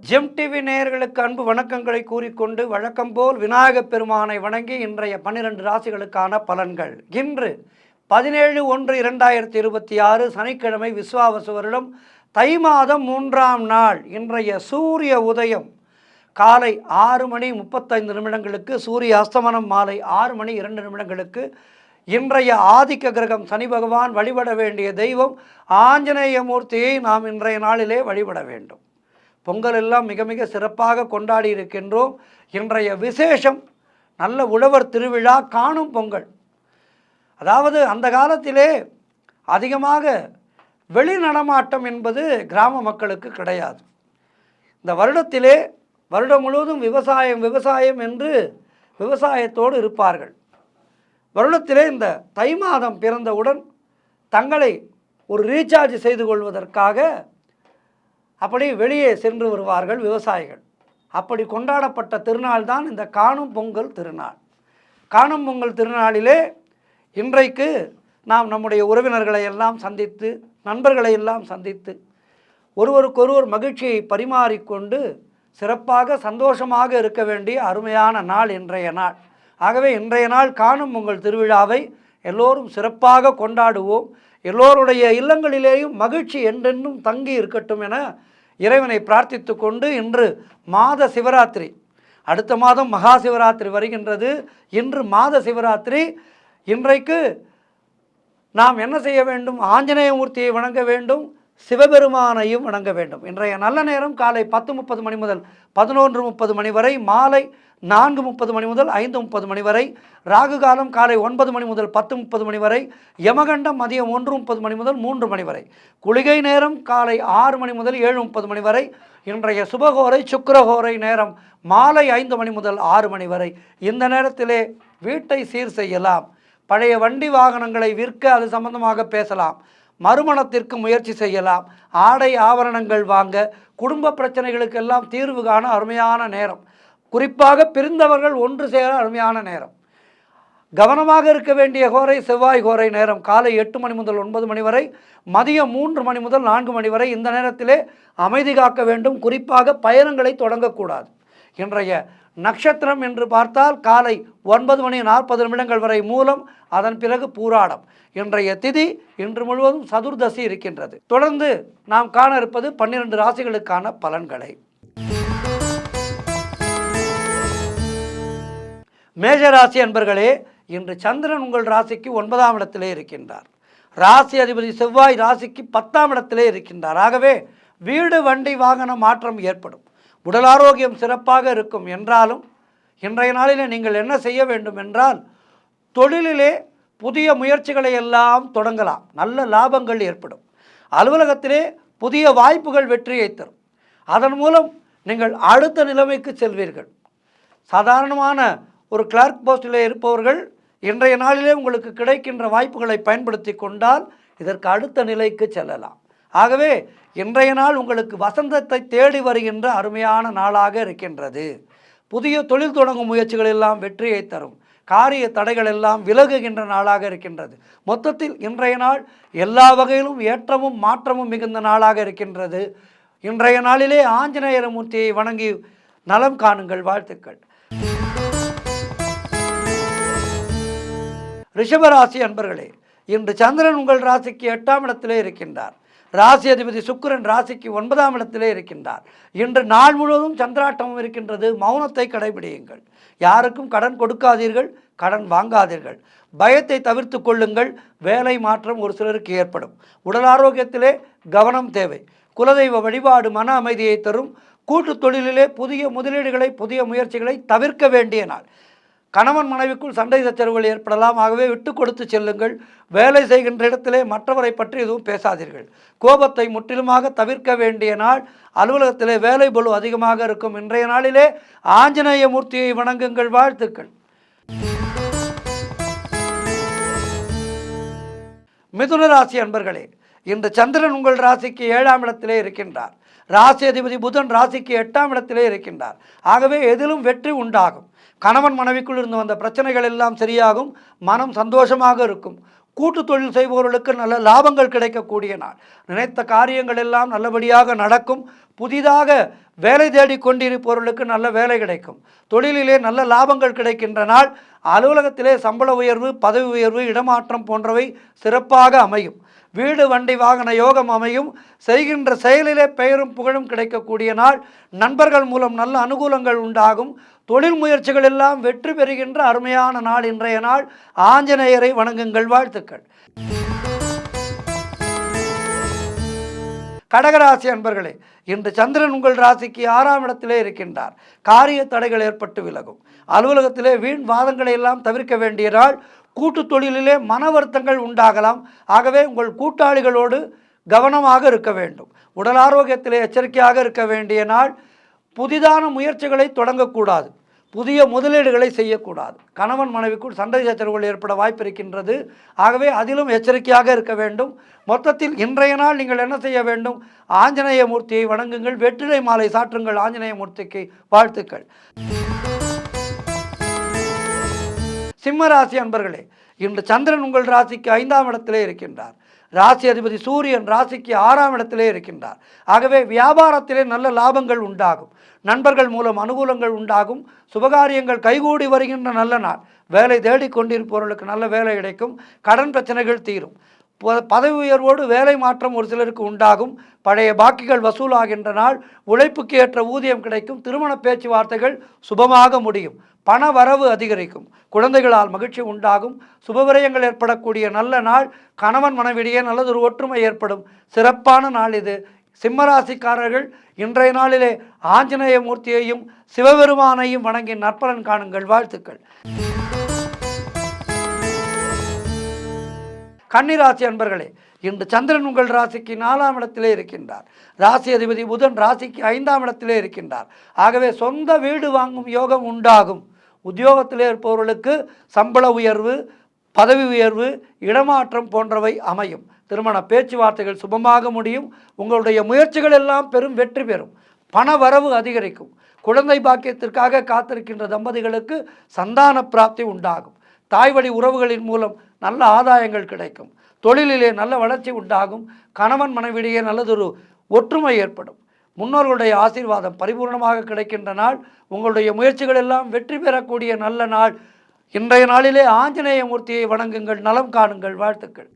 GeM TV நேயர்களுக்கு அன்பு வணக்கங்களை கூறிக்கொண்டு வழக்கம் போல் விநாயகப் பெருமானை வணங்கி இன்றைய 12 ராசிகளுக்கான பலன்கள். இன்று 17/1/2026 சனிக்கிழமை விஸ்வாவசு வருடம் தை மாதம் 3ஆம் நாள். இன்றைய சூரிய உதயம் காலை 6:35 சூரிய அஸ்தமனம் மாலை 6:02 இன்றைய ஆதிக்க கிரகம் சனி பகவான். வழிபட வேண்டிய தெய்வம் ஆஞ்சநேயமூர்த்தியை நாம் இன்றைய நாளிலே வழிபட வேண்டும். பொங்கல் எல்லாம் மிக மிக சிறப்பாக கொண்டாடி இருக்கின்றோம். இன்றைய விசேஷம் நல்ல உழவர் திருவிழா, காணும் பொங்கல். அதாவது அந்த காலத்திலே அதிகமாக வெளி நடமாட்டம் என்பது கிராம மக்களுக்கு கிடையாது. இந்த வருடத்திலே வருடம் முழுவதும் விவசாயம் விவசாயம் என்று விவசாயத்தோடு இருப்பார்கள். வருடத்திலே இந்த தை மாதம் பிறந்தவுடன் தங்களை ஒரு ரீசார்ஜ் செய்து கொள்வதற்காக அப்படி வெளியே சென்று வருவார்கள் விவசாயிகள். அப்படி கொண்டாடப்பட்ட திருநாள் தான் இந்த காணும் பொங்கல் திருநாள். காணும் பொங்கல் திருநாளிலே இன்றைக்கு நாம் நம்முடைய உறவினர்களை எல்லாம் சந்தித்து, நண்பர்களை எல்லாம் சந்தித்து, ஒருவருக்கொருவர் மகிழ்ச்சியை பரிமாறிக்கொண்டு சிறப்பாக சந்தோஷமாக இருக்க வேண்டிய அருமையான நாள் இன்றைய நாள். ஆகவே இன்றைய நாள் காணும் பொங்கல் திருவிழாவை எல்லோரும் சிறப்பாக கொண்டாடுவோம். எல்லோருடைய இல்லங்களிலேயும் மகிழ்ச்சி என்றென்றும் தங்கி இருக்கட்டும் என இறைவனை பிரார்த்தித்து கொண்டு, இன்று மாத சிவராத்திரி, அடுத்த மாதம் மகா சிவராத்திரி வருகின்றது. இன்று மாத சிவராத்திரி. இன்றைக்கு நாம் என்ன செய்ய வேண்டும்? ஆஞ்சநேயமூர்த்தியை வணங்க வேண்டும், சிவபெருமானையும் வணங்க வேண்டும். இன்றைய நல்ல நேரம் காலை 10:30 முதல் 11:30 வரை, மாலை 4:30 முதல் 5:30 வரை, ராகு காலம் காலை 9 முதல் 10:30 வரை, யமகண்டம் மதியம் 1:30 முதல் 3 வரை, குளிகை நேரம் காலை 6 முதல் 7:30 வரை. இன்றைய சுபகோரை சுக்கிரகோரை நேரம் மாலை 5 முதல் 6 வரை. இந்த நேரத்திலே வீட்டை சீர் செய்யலாம், பழைய வண்டி வாகனங்களை விற்க அது சம்பந்தமாக பேசலாம், மறுமணத்திற்கு முயற்சி செய்யலாம், ஆடை ஆபரணங்கள் வாங்க, குடும்ப பிரச்சனைகளுக்கெல்லாம் தீர்வு காண அருமையான நேரம். குறிப்பாக பிரிந்தவர்கள் ஒன்று சேர அருமையான நேரம். கவனமாக இருக்க வேண்டிய கோரை செவ்வாய் கோரை நேரம் காலை 8 முதல் 9 வரை, மதியம் 3 முதல் 4 வரை. இந்த நேரத்திலே அமைதி காக்க வேண்டும். குறிப்பாக பயணங்களை தொடங்கக்கூடாது. இன்றைய நட்சத்திரம் என்று பார்த்தால் காலை 9:40 வரை மூலம், அதன் பிறகு பூராடம். இன்றைய திதி இன்று முழுவதும் சதுர்தசி இருக்கின்றது. தொடர்ந்து நாம் காண இருப்பது 12 ராசிகளுக்கான பலன்களை. மேஷராசி அன்பர்களே, இன்று சந்திரன் உங்கள் ராசிக்கு 9ஆம் இடத்திலே இருக்கின்றார். ராசி அதிபதி செவ்வாய் ராசிக்கு 10ஆம் இடத்திலே இருக்கின்றார். ஆகவே வீடு வண்டி வாகன மாற்றம் ஏற்படும். உடல் ஆரோக்கியம் சிறப்பாக இருக்கும். என்றாலும் இன்றைய நாளிலே நீங்கள் என்ன செய்ய வேண்டும் என்றால், தொழிலிலே புதிய முயற்சிகளை எல்லாம் தொடங்கலாம், நல்ல லாபங்கள் ஏற்படும். அலுவலகத்திலே புதிய வாய்ப்புகள் வெற்றியை தரும். அதன் மூலம் நீங்கள் அடுத்த நிலைமைக்கு செல்வீர்கள். சாதாரணமான ஒரு கிளார்க் போஸ்டில் இருப்பவர்கள் இன்றைய நாளிலே உங்களுக்கு கிடைக்கின்ற வாய்ப்புகளை பயன்படுத்தி கொண்டால் இதற்கு அடுத்த நிலைக்கு செல்லலாம். ஆகவே இன்றைய நாள் உங்களுக்கு வசந்தத்தை தேடி வருகின்ற அருமையான நாளாக இருக்கின்றது. புதிய தொழில் தொடங்கும் முயற்சிகள் எல்லாம் வெற்றியை தரும். காரிய தடைகள் எல்லாம் விலகுகின்ற நாளாக இருக்கின்றது. மொத்தத்தில் இன்றைய நாள் எல்லா வகையிலும் ஏற்றமும் மாற்றமும் மிகுந்த நாளாக இருக்கின்றது. இன்றைய நாளிலே ஆஞ்சநேயமூர்த்தியை வணங்கி நலம் காணுங்கள். வாழ்த்துக்கள். ரிஷபராசி அன்பர்களே, இன்று சந்திரன் உங்கள் ராசிக்கு 8ஆம் இடத்திலே இருக்கின்றார். ராசி அதிபதி சுக்கிரன் ராசிக்கு 9ஆம் இடத்திலே இருக்கின்றார். இன்று நாள் முழுவதும் சந்திராட்டமும் இருக்கின்றது. மௌனத்தை கடைபிடியுங்கள். யாருக்கும் கடன் கொடுக்காதீர்கள், கடன் வாங்காதீர்கள். பயத்தை தவிர்த்து கொள்ளுங்கள். வேலை மாற்றம் ஒரு சிலருக்கு ஏற்படும். உடல் ஆரோக்கியத்திலே கவனம் தேவை. குலதெய்வ வழிபாடு மன அமைதியை தரும். கூட்டு தொழிலிலே புதிய முதலீடுகளை, புதிய முயற்சிகளை தவிர்க்க வேண்டிய நாள். கணவன் மனைவிக்குள் சண்டை சச்சரவுகள் ஏற்படலாம். ஆகவே விட்டு கொடுத்து செல்லுங்கள். வேலை செய்கின்ற இடத்திலே மற்றவரை பற்றி எதுவும் பேசாதீர்கள். கோபத்தை முற்றிலுமாக தவிர்க்க வேண்டிய நாள். அலுவலகத்திலே வேலை பளு அதிகமாக இருக்கும். இன்றைய நாளிலே ஆஞ்சநேயமூர்த்தியை வணங்குங்கள். வாழ்த்துக்கள். மிதுன ராசி அன்பர்களே, இன்று சந்திரன் உங்கள் ராசிக்கு 7ஆம் இடத்திலே இருக்கின்றார். ராசி அதிபதி புதன் ராசிக்கு 8ஆம் இடத்திலே இருக்கின்றார். ஆகவே எதிலும் வெற்றி உண்டாகும். கணவன் மனைவிக்குள் இருந்து வந்த பிரச்சனைகள் எல்லாம் சரியாகும். மனம் சந்தோஷமாக இருக்கும். கூட்டு தொழில் செய்பவர்களுக்கு நல்ல லாபங்கள் கிடைக்கக்கூடிய நாள். நினைத்த காரியங்கள் எல்லாம் நல்லபடியாக நடக்கும். புதிதாக வேலை தேடி கொண்டிருப்பவர்களுக்கு நல்ல வேலை கிடைக்கும். தொழிலிலே நல்ல லாபங்கள் கிடைக்கின்ற நாள். அலுவலகத்திலே சம்பள உயர்வு, பதவி உயர்வு, இடமாற்றம் போன்றவை சிறப்பாக அமையும். வீடு வண்டி வாகன யோகம் அமையும். செய்கின்ற செயலிலே பெயரும் புகழும் கிடைக்கக்கூடிய நாள். நண்பர்கள் மூலம் நல்ல அனுகூலங்கள் உண்டாகும். தொழில் முயற்சிகள் எல்லாம் வெற்றி பெறுகின்ற அருமையான நாள் இன்றைய நாள். ஆஞ்சநேயரை வணங்குங்கள். வாழ்த்துக்கள். கடகராசி அன்பர்களே, இன்று சந்திரன் உங்கள் ராசிக்கு 6ஆம் இடத்திலே இருக்கின்றார். காரிய தடைகள் ஏற்பட்டு விலகும். அலுவலகத்திலே வீண் வாதங்களை எல்லாம் தவிர்க்க வேண்டிய நாள். கூட்டு தொழிலிலே மன வருத்தங்கள் உண்டாகலாம். ஆகவே உங்கள் கூட்டாளிகளோடு கவனமாக இருக்க வேண்டும். உடல் ஆரோக்கியத்திலே எச்சரிக்கையாக இருக்க வேண்டிய நாள். புதிதான முயற்சிகளை தொடங்கக்கூடாது. புதிய முதலீடுகளை செய்யக்கூடாது. கணவன் மனைவிக்குள் சண்டை சச்சரவுகள் ஏற்பட வாய்ப்பு இருக்கின்றது. ஆகவே அதிலும் எச்சரிக்கையாக இருக்க வேண்டும். மொத்தத்தில் இன்றைய நாள் நீங்கள் என்ன செய்ய வேண்டும்? ஆஞ்சநேய மூர்த்தியை வணங்குங்கள். வெற்றிலை மாலை சாற்றுங்கள் ஆஞ்சநேய மூர்த்திக்கு. வாழ்த்துக்கள். சிம்மராசி அன்பர்களே, இன்று சந்திரன் உங்கள் ராசிக்கு 5ஆம் இடத்திலே இருக்கின்றார். ராசி அதிபதி சூரியன் ராசிக்கு 6ஆம் இடத்திலே இருக்கின்றார். ஆகவே வியாபாரத்திலே நல்ல லாபங்கள் உண்டாகும். நண்பர்கள் மூலம் அனுகூலங்கள் உண்டாகும். சுபகாரியங்கள் கைகூடி வருகின்ற நல்ல நாள். வேலை தேடிக்கொண்டிருப்பவர்களுக்கு நல்ல வேலை கிடைக்கும். கடன் பிரச்சனைகள் தீரும். பதவி உயர்வோடு வேலை மாற்றம் ஒரு சிலருக்கு உண்டாகும். பழைய பாக்கிகள் வசூலாகின்ற நாள். உழைப்புக்கு ஏற்ற ஊதியம் கிடைக்கும். திருமண பேச்சுவார்த்தைகள் சுபமாக முடியும். பண வரவு அதிகரிக்கும். குழந்தைகளால் மகிழ்ச்சி உண்டாகும். சுபவிரயங்கள் ஏற்படக்கூடிய நல்ல நாள். கணவன் மனைவிடையே நல்லதொரு ஒற்றுமை ஏற்படும். சிறப்பான நாள் இது. சிம்மராசிக்காரர்கள் இன்றைய நாளிலே ஆஞ்சநேய மூர்த்தியையும் சிவபெருமானையும் வணங்கி நற்பலன் காணுங்கள். வாழ்த்துக்கள். கன்னிராசி அன்பர்களே, இன்று சந்திரன் உங்கள் ராசிக்கு 4ஆம் இடத்திலே இருக்கின்றார். ராசி அதிபதி புதன் ராசிக்கு 5ஆம் இடத்திலே இருக்கின்றார். ஆகவே சொந்த வீடு வாங்கும் யோகம் உண்டாகும். உத்தியோகத்திலே இருப்பவர்களுக்கு சம்பள உயர்வு, பதவி உயர்வு, இடமாற்றம் போன்றவை அமையும். திருமண பேச்சுவார்த்தைகள் சுபமாக முடியும். உங்களுடைய முயற்சிகள் எல்லாம் பெரும் வெற்றி பெறும். பண வரவு அதிகரிக்கும். குழந்தை பாக்கியத்திற்காக காத்திருக்கின்ற தம்பதிகளுக்கு சந்தான பிராப்தி உண்டாகும். தாய்வழி உறவுகளின் மூலம் நல்ல ஆதாயங்கள் கிடைக்கும். தொழிலிலே நல்ல வளர்ச்சி உண்டாகும். கணவன் மனைவிடையே நல்லதொரு ஒற்றுமை ஏற்படும். முன்னோர்களுடைய ஆசீர்வாதம் பரிபூர்ணமாக கிடைக்கின்ற நாள். உங்களுடைய முயற்சிகள் எல்லாம் வெற்றி பெறக்கூடிய நல்ல நாள். இன்றைய நாளிலே ஆஞ்சநேய மூர்த்தியை வணங்குங்கள். நலம் காணுங்கள். வாழ்த்துக்கள்.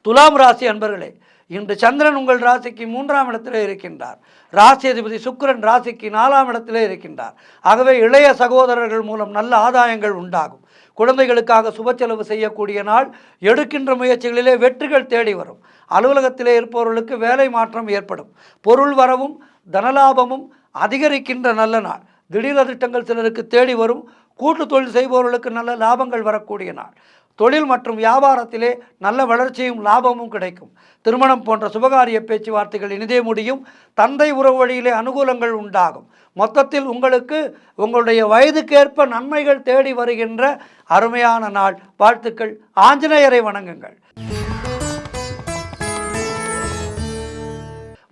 துலாம் ராசி அன்பர்களே, இன்று சந்திரன் உங்கள் ராசிக்கு 3ஆம் இடத்திலே இருக்கின்றார். ராசி அதிபதி சுக்கிரன் ராசிக்கு 4ஆம் இடத்திலே இருக்கின்றார். ஆகவே இளைய சகோதரர்கள் மூலம் நல்ல ஆதாயங்கள் உண்டாகும். குழந்தைகளுக்காக சுப செலவு செய்யக்கூடிய நாள். எடுக்கின்ற முயற்சிகளிலே வெற்றிகள் தேடி வரும். அலுவலகத்திலே இருப்பவர்களுக்கு வேலை மாற்றம் ஏற்படும். பொருள் வரவும் தனலாபமும் அதிகரிக்கின்ற நல்ல நாள். திடீர் அதிர்ஷ்டங்கள் சிலருக்கு தேடி வரும். கூட்டு தொழில் செய்பவர்களுக்கு நல்ல லாபங்கள் வரக்கூடிய நாள். தொழில் மற்றும் வியாபாரத்திலே நல்ல வளர்ச்சியும் லாபமும் கிடைக்கும். திருமணம் போன்ற சுபகாரிய பேச்சுவார்த்தைகள் இனிதே முடியும். தந்தை உறவு வழியிலே அனுகூலங்கள் உண்டாகும். மொத்தத்தில் உங்களுக்கு உங்களுடைய வயதுக்கேற்ப நன்மைகள் தேடி வருகின்ற அருமையான நாள். வாழ்த்துக்கள். ஆஞ்சநேயரை வணங்குங்கள்.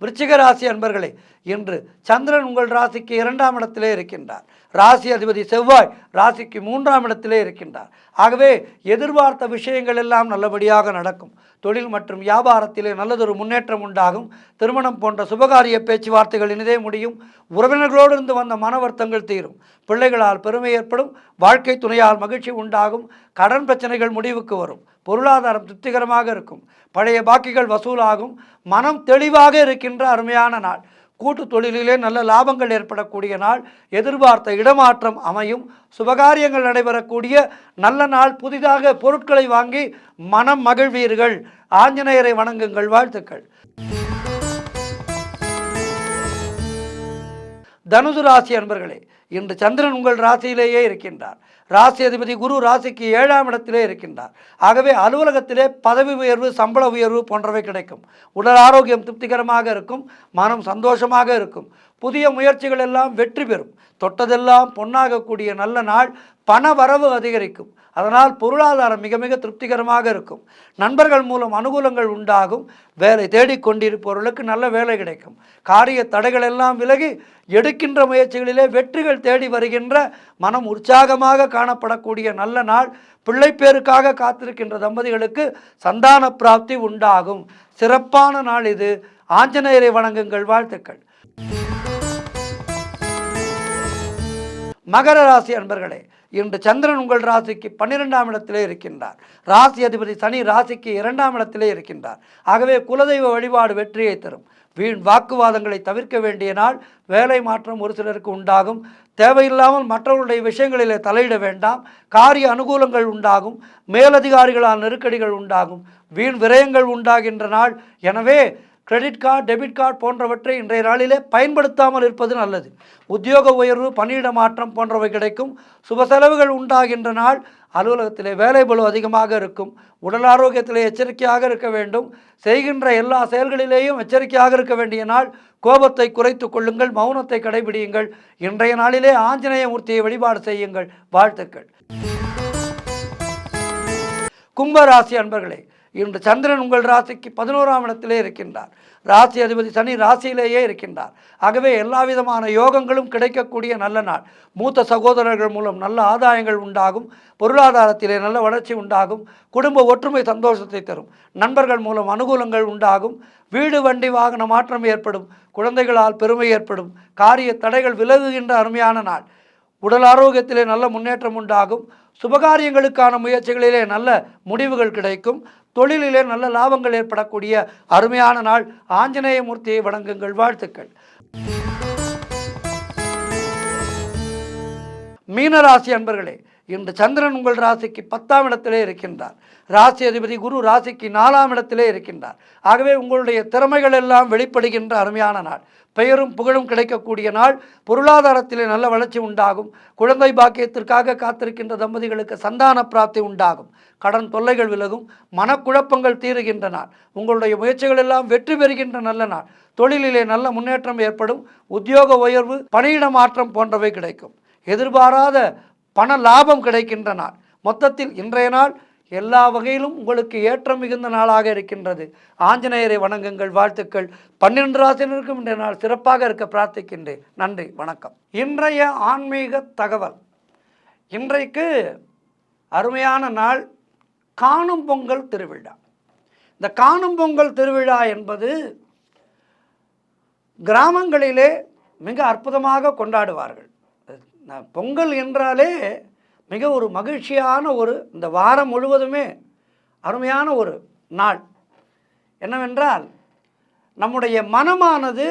விருச்சிக ராசி அன்பர்களே, இன்று சந்திரன் உங்கள் ராசிக்கு 2ஆம் இடத்திலே இருக்கின்றார். ராசி அதிபதி செவ்வாய் ராசிக்கு 3ஆம் இடத்திலே இருக்கின்றார். ஆகவே எதிர்பார்த்த விஷயங்கள் எல்லாம் நல்லபடியாக நடக்கும். தொழில் மற்றும் வியாபாரத்திலே நல்லதொரு முன்னேற்றம் உண்டாகும். திருமணம் போன்ற சுபகாரிய பேச்சுவார்த்தைகள் இனிதே முடியும். உறவினர்களோடு இருந்து வந்த மன வருத்தங்கள் தீரும். பிள்ளைகளால் பெருமை ஏற்படும். வாழ்க்கை துணையால் மகிழ்ச்சி உண்டாகும். கடன் பிரச்சனைகள் முடிவுக்கு வரும். பொருளாதாரம் திருப்திகரமாக இருக்கும். பழைய பாக்கிகள் வசூலாகும். மனம் தெளிவாக இருக்கின்ற அருமையான நாள். கூட்டு தொழிலிலே நல்ல லாபங்கள் ஏற்படக்கூடிய நாள். எதிர்பார்த்த இடமாற்றம் அமையும். சுபகாரியங்கள் நடைபெறக்கூடிய நல்ல நாள். புதிதாக பொருட்களை வாங்கி மனம் மகிழ்வீர்கள். ஆஞ்சநேயரை வணங்குங்கள். வாழ்த்துக்கள். தனுசு ராசி அன்பர்களே, இன்று சந்திரன் உங்கள் ராசியிலேயே இருக்கின்றார். ராசி அதிபதி குரு ராசிக்கு 7ஆம் இடத்திலே இருக்கின்றார். ஆகவே அலுவலகத்திலே பதவி உயர்வு, சம்பள உயர்வு போன்றவை கிடைக்கும். உடல் ஆரோக்கியம் திருப்திகரமாக இருக்கும். மனம் சந்தோஷமாக இருக்கும். புதிய முயற்சிகள் எல்லாம் வெற்றி பெறும். தொட்டதெல்லாம் பொன்னாகக்கூடிய நல்ல நாள். பண வரவு அதிகரிக்கும். அதனால் பொருளாதாரம் மிக மிக திருப்திகரமாக இருக்கும். நண்பர்கள் மூலம் அனுகூலங்கள் உண்டாகும். வேலை தேடிக்கொண்டிருப்பவர்களுக்கு நல்ல வேலை கிடைக்கும். காரிய தடைகள் எல்லாம் விலகி எடுக்கின்ற முயற்சிகளிலே வெற்றிகள் தேடி வருகின்ற மனம் உற்சாகமாக காணப்படக்கூடிய நல்ல நாள். பிள்ளைப்பேருக்காக காத்திருக்கின்ற தம்பதிகளுக்கு சந்தான பிராப்தி உண்டாகும். சிறப்பான நாள் இது. ஆஞ்சநேயரை வணங்குங்கள். வாழ்த்துக்கள். மகர ராசி அன்பர்களே, இன்று சந்திரன் உங்கள் ராசிக்கு 12ஆம் இடத்திலே இருக்கின்றார். ராசி அதிபதி சனி ராசிக்கு 2ஆம் இடத்திலே இருக்கின்றார். ஆகவே குலதெய்வ வழிபாடு வெற்றியை தரும். வீண் வாக்குவாதங்களை தவிர்க்க வேண்டிய நாள். வேலை மாற்றம் ஒரு சிலருக்கு உண்டாகும். தேவையில்லாமல் மற்றவர்களுடைய விஷயங்களிலே தலையிட வேண்டாம். காரிய அனுகூலங்கள் உண்டாகும். மேலதிகாரிகளால் நெருக்கடிகள் உண்டாகும். வீண் விரயங்கள் உண்டாகின்ற நாள். எனவே கிரெடிட் கார்டு, டெபிட் கார்டு போன்றவற்றை இன்றைய நாளிலே பயன்படுத்தாமல் இருப்பது நல்லது. உத்தியோக உயர்வு, பணியிட மாற்றம் போன்றவை கிடைக்கும். சுப செலவுகள் உண்டாகின்ற நாள். அலுவலகத்திலே வேலை பளு அதிகமாக இருக்கும். உடல் ஆரோக்கியத்திலே எச்சரிக்கையாக இருக்க வேண்டும். செய்கின்ற எல்லா செயல்களிலேயும் எச்சரிக்கையாக இருக்க வேண்டிய நாள். கோபத்தை குறைத்து கொள்ளுங்கள். மௌனத்தை கடைபிடியுங்கள். இன்றைய நாளிலே ஆஞ்சநேய மூர்த்தியை வழிபாடு செய்யுங்கள். வாழ்த்துக்கள். கும்பராசி அன்பர்களே, இன்று சந்திரன் உங்கள் ராசிக்கு 11ஆம் இடத்திலே இருக்கின்றார். ராசி அதிபதி சனி ராசியிலேயே இருக்கின்றார். ஆகவே எல்லா விதமான யோகங்களும் கிடைக்கக்கூடிய நல்ல நாள். மூத்த சகோதரர்கள் மூலம் நல்ல ஆதாயங்கள் உண்டாகும். பொருளாதாரத்திலே நல்ல வளர்ச்சி உண்டாகும். குடும்ப ஒற்றுமை சந்தோஷத்தை தரும். நண்பர்கள் மூலம் அனுகூலங்கள் உண்டாகும். வீடு, வண்டி, வாகன மாற்றம் ஏற்படும். குழந்தைகளால் பெருமை ஏற்படும். காரிய தடைகள் விலகுகின்ற அருமையான நாள். உடல் ஆரோக்கியத்திலே நல்ல முன்னேற்றம் உண்டாகும். சுபகாரியங்களுக்கான முயற்சிகளிலே நல்ல முடிவுகள் கிடைக்கும். தொழிலிலே நல்ல லாபங்கள் ஏற்படக்கூடிய அருமையான நாள். ஆஞ்சநேய மூர்த்தியை வணங்குங்கள். வாழ்த்துக்கள். மீனராசி அன்பர்களே, இன்று சந்திரன் உங்கள் ராசிக்கு 10ஆம் இடத்திலே இருக்கின்றார். ராசி அதிபதி குரு ராசிக்கு 4ஆம் இடத்திலே இருக்கின்றார். ஆகவே உங்களுடைய திறமைகள் எல்லாம் வெளிப்படுகின்ற அருமையான நாள். பெயரும் புகழும் கிடைக்கக்கூடிய நாள். பொருளாதாரத்திலே நல்ல வளர்ச்சி உண்டாகும். குழந்தை பாக்கியத்திற்காக காத்திருக்கின்ற தம்பதிகளுக்கு சந்தான பிராப்தி உண்டாகும். கடன் தொல்லைகள் விலகும். மனக்குழப்பங்கள் தீருகின்ற நாள். உங்களுடைய முயற்சிகள் எல்லாம் வெற்றி பெறுகின்ற நல்ல நாள். தொழிலிலே நல்ல முன்னேற்றம் ஏற்படும். உத்தியோக உயர்வு, பணியிட மாற்றம் போன்றவை கிடைக்கும். எதிர்பாராத பண லாபம் கிடைக்கின்ற நாள். மொத்தத்தில் இன்றைய நாள் எல்லா வகையிலும் உங்களுக்கு ஏற்றம் மிகுந்த நாளாக இருக்கின்றது. ஆஞ்சநேயரை வணங்குங்கள். வாழ்த்துக்கள். 12 ராசினருக்கும் இன்றைய நாள் சிறப்பாக இருக்க பிரார்த்திக்கின்றேன். நன்றி, வணக்கம். இன்றைய ஆன்மீக தகவல். இன்றைக்கு அருமையான நாள். காணும் பொங்கல் திருவிழா. இந்த காணும் பொங்கல் திருவிழா என்பது கிராமங்களிலே மிக அற்புதமாக கொண்டாடுவார்கள். பொங்கல் என்றாலே மிக ஒரு மகிழ்ச்சியான இந்த வாரம் முழுவதுமே அருமையான ஒரு நாள். என்னவென்றால் நம்முடைய மனமானது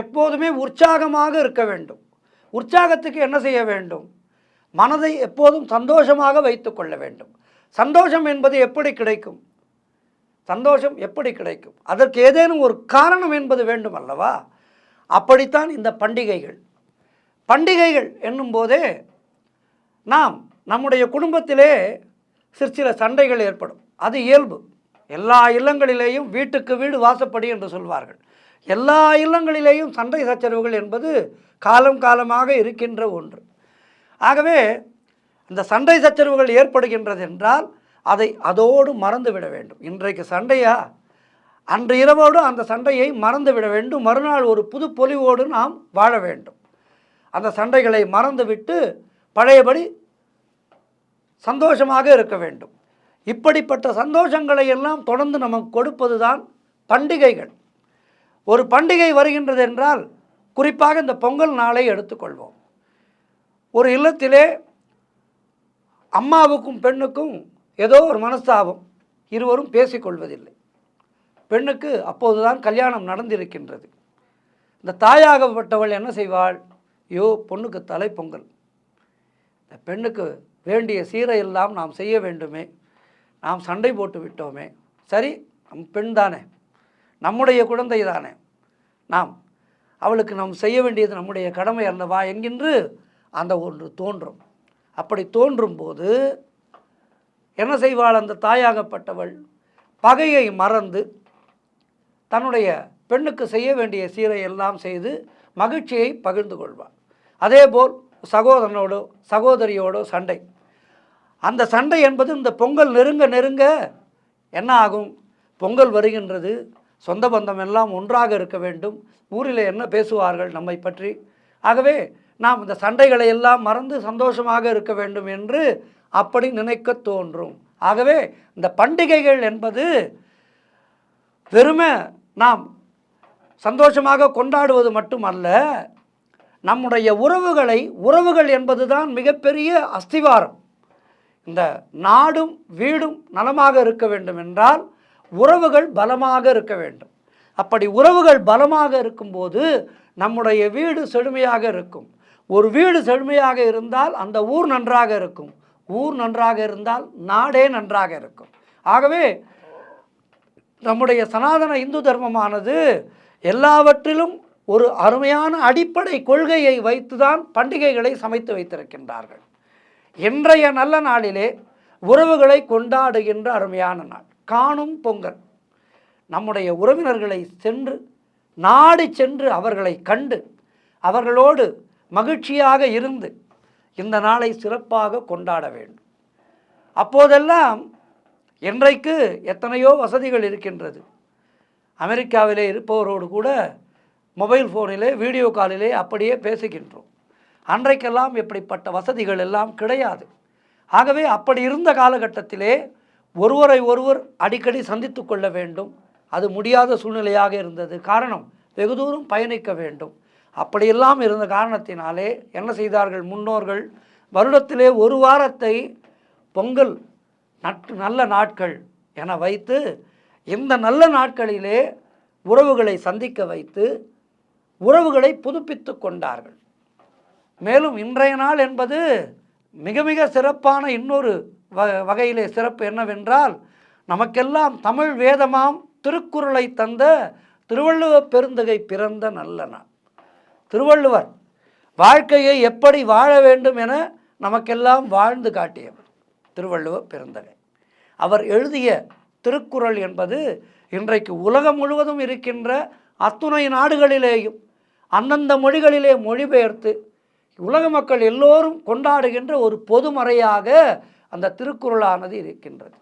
எப்போதுமே உற்சாகமாக இருக்க வேண்டும். உற்சாகத்துக்கு என்ன செய்ய வேண்டும்? மனதை எப்போதும் சந்தோஷமாக வைத்து கொள்ள வேண்டும். சந்தோஷம் என்பது எப்படி கிடைக்கும்? சந்தோஷம் எப்படி கிடைக்கும்? அதற்கு ஏதேனும் ஒரு காரணம் என்பது வேண்டும் அல்லவா? அப்படித்தான் இந்த பண்டிகைகள். பண்டிகைகள் என்னும்போதே நாம் நம்முடைய குடும்பத்திலே சிற்சில சண்டைகள் ஏற்படும். அது இயல்பு. எல்லா இல்லங்களிலேயும் வீட்டுக்கு வீடு வாசப்படி என்று சொல்வார்கள். எல்லா இல்லங்களிலேயும் சண்டை சச்சரவுகள் என்பது காலம் காலமாக இருக்கின்ற ஒன்று. ஆகவே இந்த சண்டை சச்சரவுகள் ஏற்படுகின்றது என்றால் அதை அதோடு மறந்து விட வேண்டும். இன்றைக்கு சண்டையா, அன்று இரவோடு அந்த சண்டையை மறந்து விட வேண்டும். மறுநாள் ஒரு புது பொலிவோடு நாம் வாழ வேண்டும். அந்த சண்டைகளை மறந்துவிட்டு பழையபடி சந்தோஷமாக இருக்க வேண்டும். இப்படிப்பட்ட சந்தோஷங்களை எல்லாம் தொடர்ந்து நமக்கு கொடுப்பது தான் பண்டிகைகள். ஒரு பண்டிகை வருகின்றது என்றால் குறிப்பாக இந்த பொங்கல் நாளை எடுத்துக்கொள்வோம். ஒரு இல்லத்திலே அம்மாவுக்கும் பெண்ணுக்கும் ஏதோ ஒரு மனஸ்தாபம். இருவரும் பேசிக்கொள்வதில்லை. பெண்ணுக்கு அப்போதுதான் கல்யாணம் நடந்திருக்கின்றது. இந்த தாயாகப்பட்டவள் என்ன செய்வாள்? ஐயோ, பொண்ணுக்கு தலை பொங்கல், இந்த பெண்ணுக்கு வேண்டிய சீரையெல்லாம் நாம் செய்ய வேண்டுமே, நாம் சண்டை போட்டு விட்டோமே, சரி நம் பெண் தானே, நம்முடைய குழந்தை தானே, அவளுக்கு நாம் செய்ய வேண்டியது நம்முடைய கடமை அல்லவா என்கின்று அந்த ஒன்று தோன்றும். அப்படி தோன்றும் போது என்ன செய்வாள் அந்த தாயாகப்பட்டவள்? பகையை மறந்து தன்னுடைய பெண்ணுக்கு செய்ய வேண்டிய சீரை எல்லாம் செய்து மகிழ்ச்சியை பகிர்ந்து கொள்வார். அதேபோல் சகோதரனோடோ சகோதரியோடோ சண்டை, அந்த சண்டை என்பது இந்த பொங்கல் நெருங்க நெருங்க என்ன ஆகும்? பொங்கல் வருகின்றது, சொந்த பந்தம் எல்லாம் ஒன்றாக இருக்க வேண்டும், ஊரில் என்ன பேசுவார்கள் நம்மை பற்றி, ஆகவே நாம் இந்த சண்டைகளை எல்லாம் மறந்து சந்தோஷமாக இருக்க வேண்டும் என்று அப்படி நினைக்க தோன்றும். ஆகவே இந்த பண்டிகைகள் என்பது வெறுமே நாம் சந்தோஷமாக கொண்டாடுவது மட்டுமல்ல, நம்முடைய உறவுகள் என்பதுதான் மிகப்பெரிய அஸ்திவாரம். இந்த நாடும் வீடும் நலமாக இருக்க வேண்டும் என்றால் உறவுகள் பலமாக இருக்க வேண்டும். அப்படி உறவுகள் பலமாக இருக்கும்போது நம்முடைய வீடு செழுமையாக இருக்கும். ஒரு வீடு செழுமையாக இருந்தால் அந்த ஊர் நன்றாக இருக்கும், ஊர் நன்றாக இருந்தால் நாடே நன்றாக இருக்கும். ஆகவே நம்முடைய சனாதன இந்து தர்மமானது எல்லாவற்றிலும் ஒரு அருமையான அடிப்படை கொள்கையை வைத்துதான் பண்டிகைகளை சமைத்து வைத்திருக்கின்றார்கள். இன்றைய நல்ல நாளிலே உறவுகளை கொண்டாடுகின்ற அருமையான நாள் காணும் பொங்கல். நம்முடைய உறவினர்களை நாடி சென்று அவர்களை கண்டு அவர்களோடு மகிழ்ச்சியாக இருந்து இந்த நாளை சிறப்பாக கொண்டாட வேண்டும். அப்போதெல்லாம் இன்றைக்கு எத்தனையோ வசதிகள் இருக்கின்றது. அமெரிக்காவிலே இருப்பவரோடு கூட மொபைல் ஃபோனிலே வீடியோ காலிலே அப்படியே பேசுகின்றோம். அன்றைக்கெல்லாம் இப்படிப்பட்ட வசதிகள் எல்லாம் கிடையாது. ஆகவே அப்படி இருந்த காலகட்டத்திலே ஒருவரை ஒருவர் அடிக்கடி சந்தித்து கொள்ள வேண்டும், அது முடியாத சூழ்நிலையாக இருந்தது. காரணம், வெகு தூரம் பயணிக்க வேண்டும். அப்படியெல்லாம் இருந்த காரணத்தினாலே என்ன செய்தார்கள் முன்னோர்கள்? வருடத்திலே ஒரு வாரத்தை பொங்கல் நல்ல நாட்கள் என வைத்து இந்த நல்ல நாட்களிலே உறவுகளை சந்திக்க வைத்து உறவுகளை புதுப்பித்து கொண்டார்கள். மேலும் இன்றைய நாள் என்பது மிக மிக சிறப்பான இன்னொரு வகையிலே சிறப்பு என்னவென்றால், நமக்கெல்லாம் தமிழ் வேதமாம் திருக்குறளை தந்த திருவள்ளுவர் பெருந்தகை பிறந்த நல்ல நாள். திருவள்ளுவர் வாழ்க்கையை எப்படி வாழ வேண்டும் என நமக்கெல்லாம் வாழ்ந்து காட்டியவர் திருவள்ளுவர் பெருந்தகை. அவர் எழுதிய திருக்குறள் என்பது இன்றைக்கு உலகம் முழுவதும் இருக்கின்ற அத்துணை நாடுகளிலேயும் அந்தந்த மொழிகளிலே மொழிபெயர்த்து உலக மக்கள் எல்லோரும் கொண்டாடுகின்ற ஒரு பொதுமறையாக அந்த திருக்குறளானது இருக்கின்றது.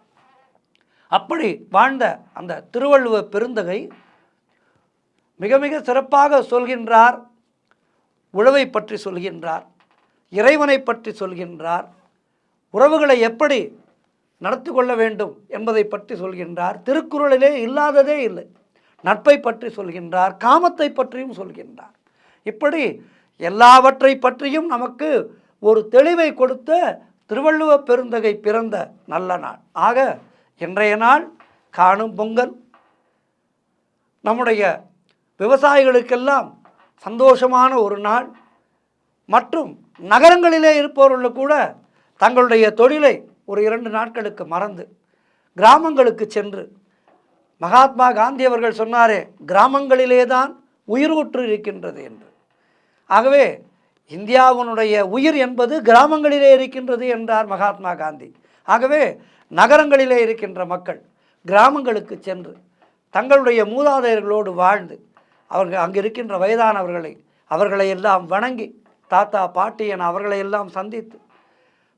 அப்படி வாழ்ந்த அந்த திருவள்ளுவர் பெருந்தகை மிக மிக சிறப்பாக சொல்கின்றார். உழவை பற்றி சொல்கின்றார், இறைவனை பற்றி சொல்கின்றார், உறவுகளை எப்படி நடத்தி கொள்ள வேண்டும் என்பதை பற்றி சொல்கின்றார். திருக்குறளிலே இல்லாததே இல்லை. நட்பை பற்றி சொல்கின்றார், காமத்தை பற்றியும் சொல்கின்றார். இப்படி எல்லாவற்றை பற்றியும் நமக்கு ஒரு தெளிவை கொடுத்த திருவள்ளுவர் பெருந்தகை பிறந்த நல்ல நாள். ஆக இன்றைய நாள் காணும் பொங்கல் நம்முடைய விவசாயிகளுக்கெல்லாம் சந்தோஷமான ஒரு நாள். மற்றும் நகரங்களிலே இருப்பவர்கள் கூட தங்களுடைய தொழிலை ஒரு 2 நாட்களுக்கு மறந்து கிராமங்களுக்கு சென்று, மகாத்மா காந்தி அவர்கள் சொன்னாரே, கிராமங்களிலே தான் உயிரூற்று இருக்கின்றது என்று. ஆகவே இந்தியாவினுடைய உயிர் என்பது கிராமங்களிலே இருக்கின்றது என்றார் மகாத்மா காந்தி. ஆகவே நகரங்களிலே இருக்கின்ற மக்கள் கிராமங்களுக்கு சென்று தங்களுடைய மூதாதையர்களோடு வாழ்ந்து அவர்கள் அங்கு இருக்கின்ற அவர்களை எல்லாம் வணங்கி தாத்தா பாட்டி என அவர்களை எல்லாம் சந்தித்து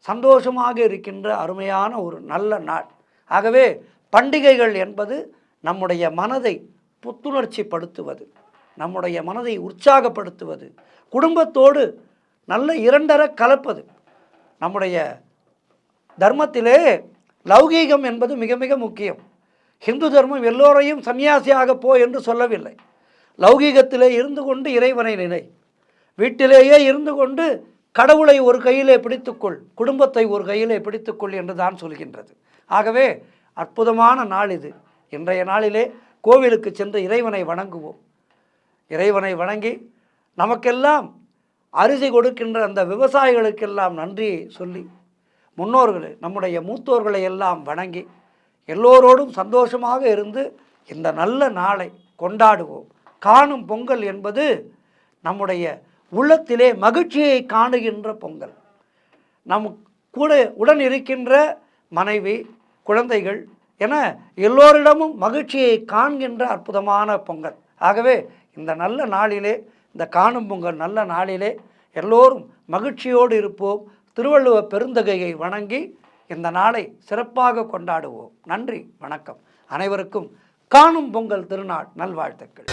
சந்தோஷமாக இருக்கின்ற அருமையான ஒரு நல்ல நாள். ஆகவே பண்டிகைகள் என்பது நம்முடைய மனதை புத்துணர்ச்சி படுத்துவது, நம்முடைய மனதை உற்சாகப்படுத்துவது, குடும்பத்தோடு நல்ல இரண்டர கலப்பது. நம்முடைய தர்மத்திலே லௌகீகம் என்பது மிக மிக முக்கியம். ஹிந்து தர்மம் எல்லோரையும் சன்னியாசியாக போ என்று சொல்லவில்லை. லௌகீகத்திலே இருந்து கொண்டு இறைவனை நினை, வீட்டிலேயே இருந்து கொண்டு கடவுளை ஒரு கையிலே பிடித்துக்கொள், குடும்பத்தை ஒரு கையிலே பிடித்துக்கொள் என்று தான் சொல்கின்றது. ஆகவே அற்புதமான நாள் இது. இன்றைய நாளிலே கோவிலுக்கு சென்று இறைவனை வணங்குவோம். இறைவனை வணங்கி நமக்கெல்லாம் அரிசி கொடுக்கின்ற அந்த விவசாயிகளுக்கெல்லாம் நன்றியை சொல்லி, முன்னோர்களை நம்முடைய மூத்தோர்களை எல்லாம் வணங்கி எல்லோரோடும் சந்தோஷமாக இருந்து இந்த நல்ல நாளை கொண்டாடுவோம். காணும் பொங்கல் என்பது நம்முடைய உள்ளத்திலே மகிழ்ச்சியை காணுகின்ற பொங்கல். நம் கூட உடன் இருக்கின்ற மனைவி, குழந்தைகள் என எல்லோரிடமும் மகிழ்ச்சியை காண்கின்ற அற்புதமான பொங்கல். ஆகவே இந்த நல்ல நாளிலே இந்த காணும் பொங்கல் நல்ல நாளிலே எல்லோரும் மகிழ்ச்சியோடு இருப்போம். திருவள்ளுவ பெருந்தகையை வணங்கி இந்த நாளை சிறப்பாக கொண்டாடுவோம். நன்றி, வணக்கம். அனைவருக்கும் காணும் பொங்கல் திருநாள் நல்வாழ்த்துக்கள்.